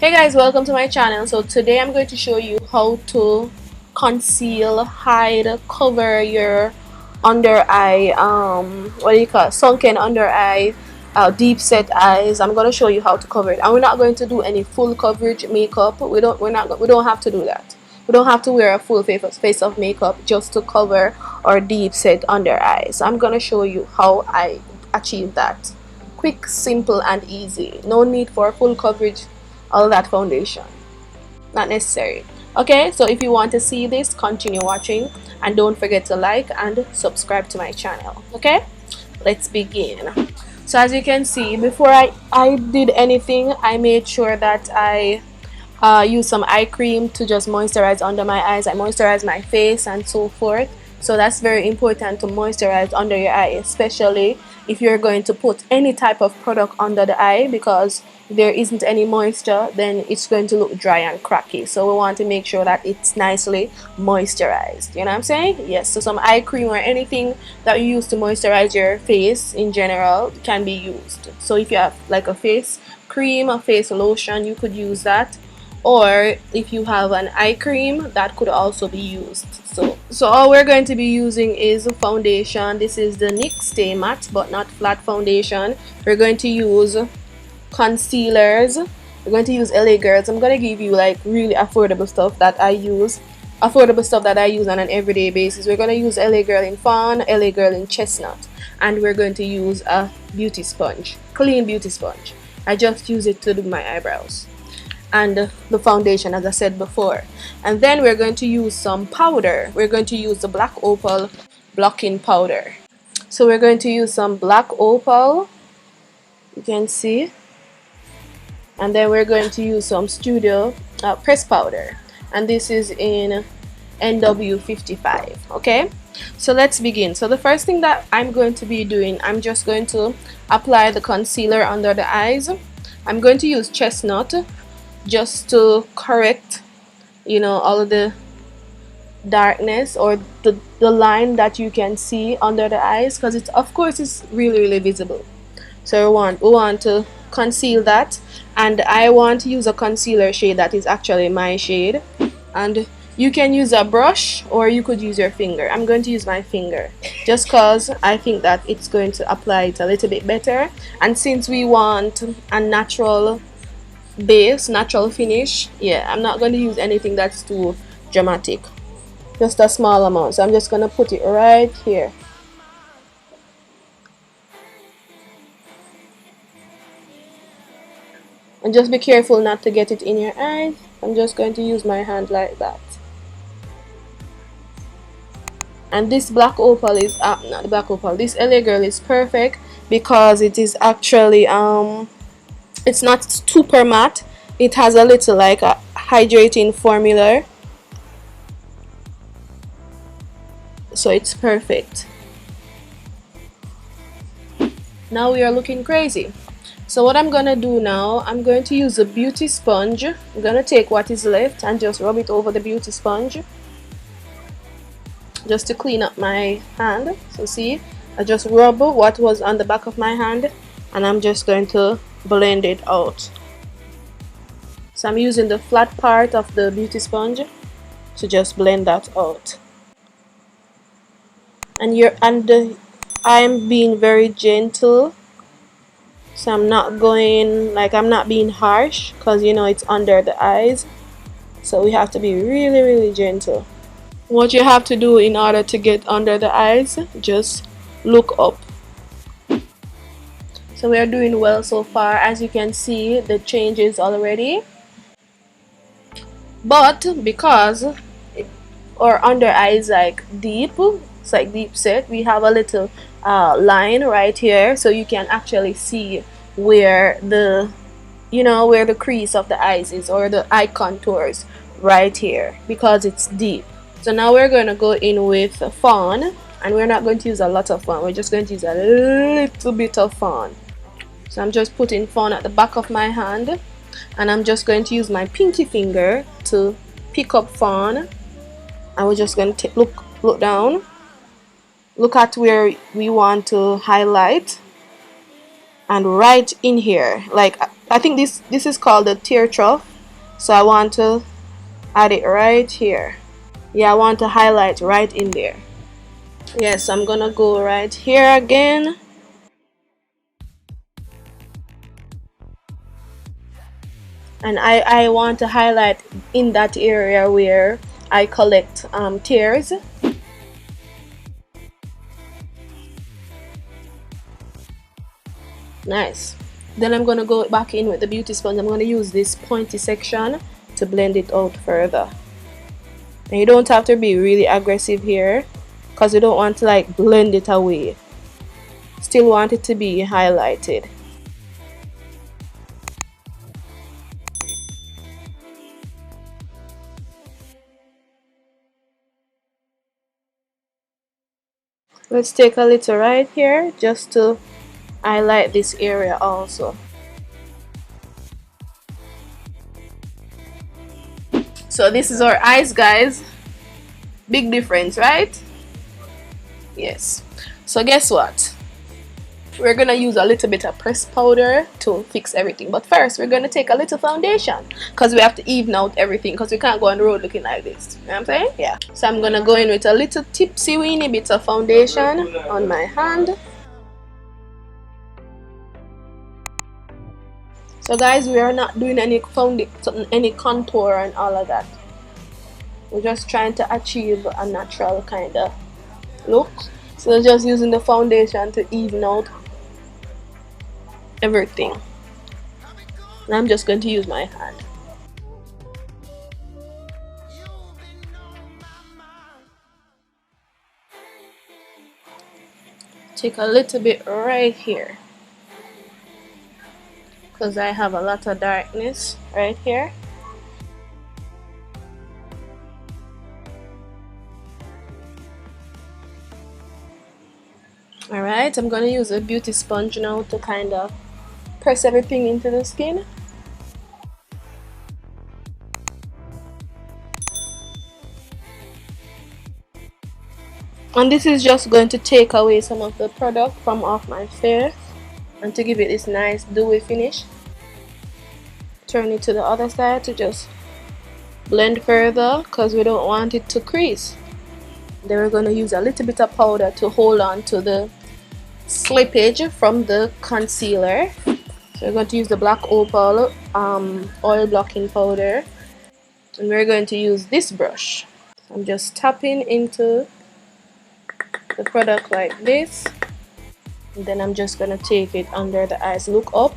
Hey guys, welcome to my channel. So today I'm going to show you how to conceal, hide, cover your under eye, what do you call it? Sunken under eye, deep set eyes. I'm going to show you how to cover it, and we're not going to do any full coverage makeup. We don't have to do that. We don't have to wear a full face of makeup just to cover our deep set under eyes. I'm going to show you how I achieve that. Quick, simple and easy. No need for full coverage, all that foundation, not necessary. Okay, so if you want to see this, continue watching and don't forget to like and subscribe to my channel. Okay, let's begin. So as you can see, before I did anything, I made sure that I use some eye cream to just moisturize under my eyes. I moisturize my face and so forth. So that's very important to moisturize under your eye, especially if you're going to put any type of product under the eye, because if there isn't any moisture, then it's going to look dry and cracky. So we want to make sure that it's nicely moisturized. You know what I'm saying? Yes, so some eye cream or anything that you use to moisturize your face in general can be used. So if you have like a face cream, a face lotion, you could use that. Or if you have an eye cream, that could also be used. So all we're going to be using is foundation. This is the NYX Stay Matte but not flat foundation. We're going to use concealers. We're going to use LA Girls. I'm going to give you like really affordable stuff that I use. On an everyday basis. We're going to use LA Girl in Fawn, LA Girl in Chestnut. And we're going to use a beauty sponge. Clean beauty sponge. I just use it to do my eyebrows. And the foundation, as I said before. And then we're going to use some powder. We're going to use the Black Opal blocking powder. So we're going to use some Black Opal, you can see, and then we're going to use some Studio press powder, and this is in NW55. Okay, so let's begin. So the first thing that I'm going to be doing, I'm just going to apply the concealer under the eyes. I'm going to use Chestnut just to correct, you know, all of the darkness or the line that you can see under the eyes, because it's, of course, it's really visible. So we want to conceal that, and I want to use a concealer shade that is actually my shade, and you can use a brush or you could use your finger. I'm going to use my finger just because I think that it's going to apply it a little bit better, and since we want a natural base, natural finish, yeah, I'm not going to use anything that's too dramatic, just a small amount. So I'm just going to put it right here. And just be careful not to get it in your eye. I'm just going to use my hand like that. And this Black Opal is not the Black Opal, this LA Girl is perfect because it is actually it's not super matte. It has a little like a hydrating formula, so it's perfect. Now we are looking crazy. So what I'm gonna do now, I'm going to use a beauty sponge. I'm gonna take what is left and just rub it over the beauty sponge just to clean up my hand. So see, I just rub what was on the back of my hand, and I'm just going to blend it out. So I'm using the flat part of the beauty sponge to just blend that out. And I'm being very gentle. So I'm not going, like, I'm not being harsh, because you know it's under the eyes. So we have to be really gentle. What you have to do in order to get under the eyes, just look up. So we are doing well so far. As you can see, the changes already. But because our under eye is like deep, it's like deep set, we have a little line right here, so you can actually see where the, you know, where the crease of the eyes is, or the eye contours right here, because it's deep. So now we're going to go in with fawn, and we're not going to use a lot of fawn, we're just going to use a little bit of fawn. So I'm just putting fawn at the back of my hand, and I'm just going to use my pinky finger to pick up fawn, and we're just going to look down, look at where we want to highlight, and right in here, like I think this is called the tear trough. So I want to add it right here. Yeah, I want to highlight right in there. Yes, I'm gonna go right here again. And I want to highlight in that area where I collect tears. Nice. Then I'm gonna go back in with the beauty sponge. I'm gonna use this pointy section to blend it out further. And you don't have to be really aggressive here, because you don't want to like blend it away. Still want it to be highlighted. Let's take a little right here just to highlight this area also. So this is our eyes, guys. Big difference, right? Yes. So guess what? We're gonna use a little bit of pressed powder to fix everything, but first we're gonna take a little foundation because we have to even out everything, because we can't go on the road looking like this. You know what I'm saying? Yeah. So I'm gonna go in with a little tipsy weeny bit of foundation on my hand. So guys, we are not doing any contour and all of that. We're just trying to achieve a natural kind of look. So just using the foundation to even out everything. And I'm just going to use my hand. Take a little bit right here, because I have a lot of darkness right here. Alright, I'm going to use a beauty sponge now to kind of press everything into the skin. And this is just going to take away some of the product from off my face and to give it this nice dewy finish. Turn it to the other side to just blend further, because we don't want it to crease. Then we're going to use a little bit of powder to hold on to the slippage from the concealer. So we're going to use the Black Opal oil blocking powder, and we're going to use this brush. I'm just tapping into the product like this, and then I'm just going to take it under the eyes. Look up.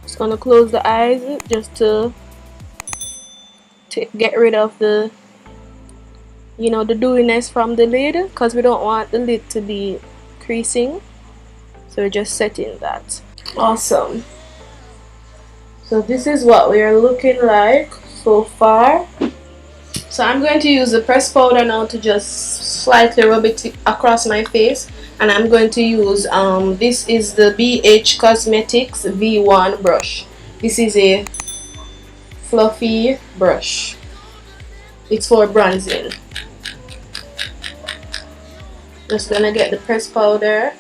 Just going to close the eyes just to get rid of the the dewiness from the lid, because we don't want the lid to be creasing. So we're just setting that. Awesome. So this is what we are looking like so far. So I'm going to use the pressed powder now to just slightly rub it across my face, and I'm going to use this is the BH Cosmetics V1 brush. This is a fluffy brush. It's for bronzing. Just gonna get the pressed powder.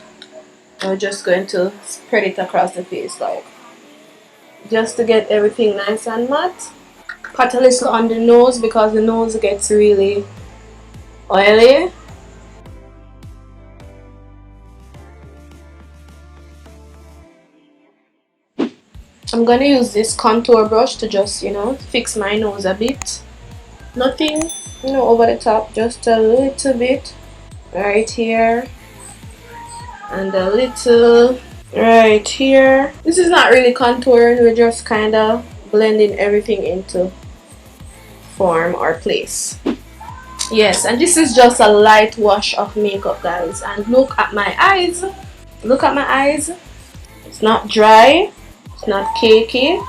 I'm just going to spread it across the face, like, just to get everything nice and matte. Pat a little on the nose, because the nose gets really oily. I'm gonna use this contour brush to just fix my nose a bit. Nothing over the top, just a little bit right here and a little right here. This is not really contouring, we're just kind of blending everything into form or place. Yes, and this is just a light wash of makeup, guys. And look at my eyes. Look at my eyes. It's not dry, it's not cakey.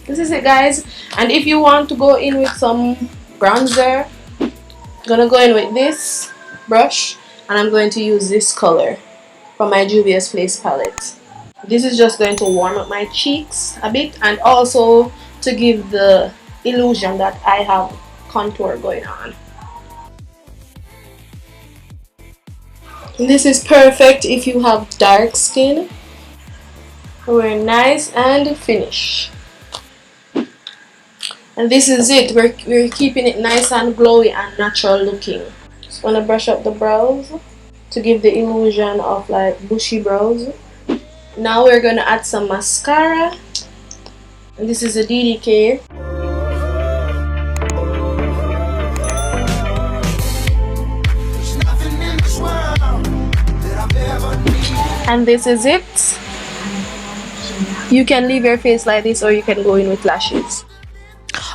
This is it, guys. And if you want to go in with some bronzer, I'm gonna go in with this brush, and I'm going to use this color from my Juvia's Place palette. This is just going to warm up my cheeks a bit, and also to give the illusion that I have contour going on. This is perfect if you have dark skin. We're nice and finish. And this is it. We're keeping it nice and glowy and natural looking. Just want to brush up the brows to give the illusion of like bushy brows. Now we're going to add some mascara. And this is a DDK. And this is it. You can leave your face like this or you can go in with lashes.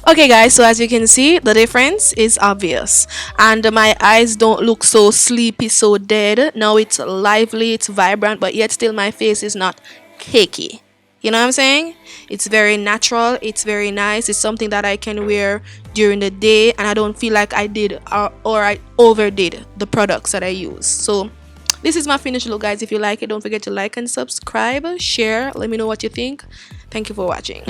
Okay guys, so as you can see, the difference is obvious, and my eyes don't look so sleepy, so dead. Now it's lively, it's vibrant, but yet still my face is not cakey. You know what I'm saying? It's very natural, it's very nice, it's something that I can wear during the day and I don't feel like I did or I overdid the products that I use. So this is my finished look, guys. If you like it, don't forget to like and subscribe, share, let me know what you think. Thank you for watching.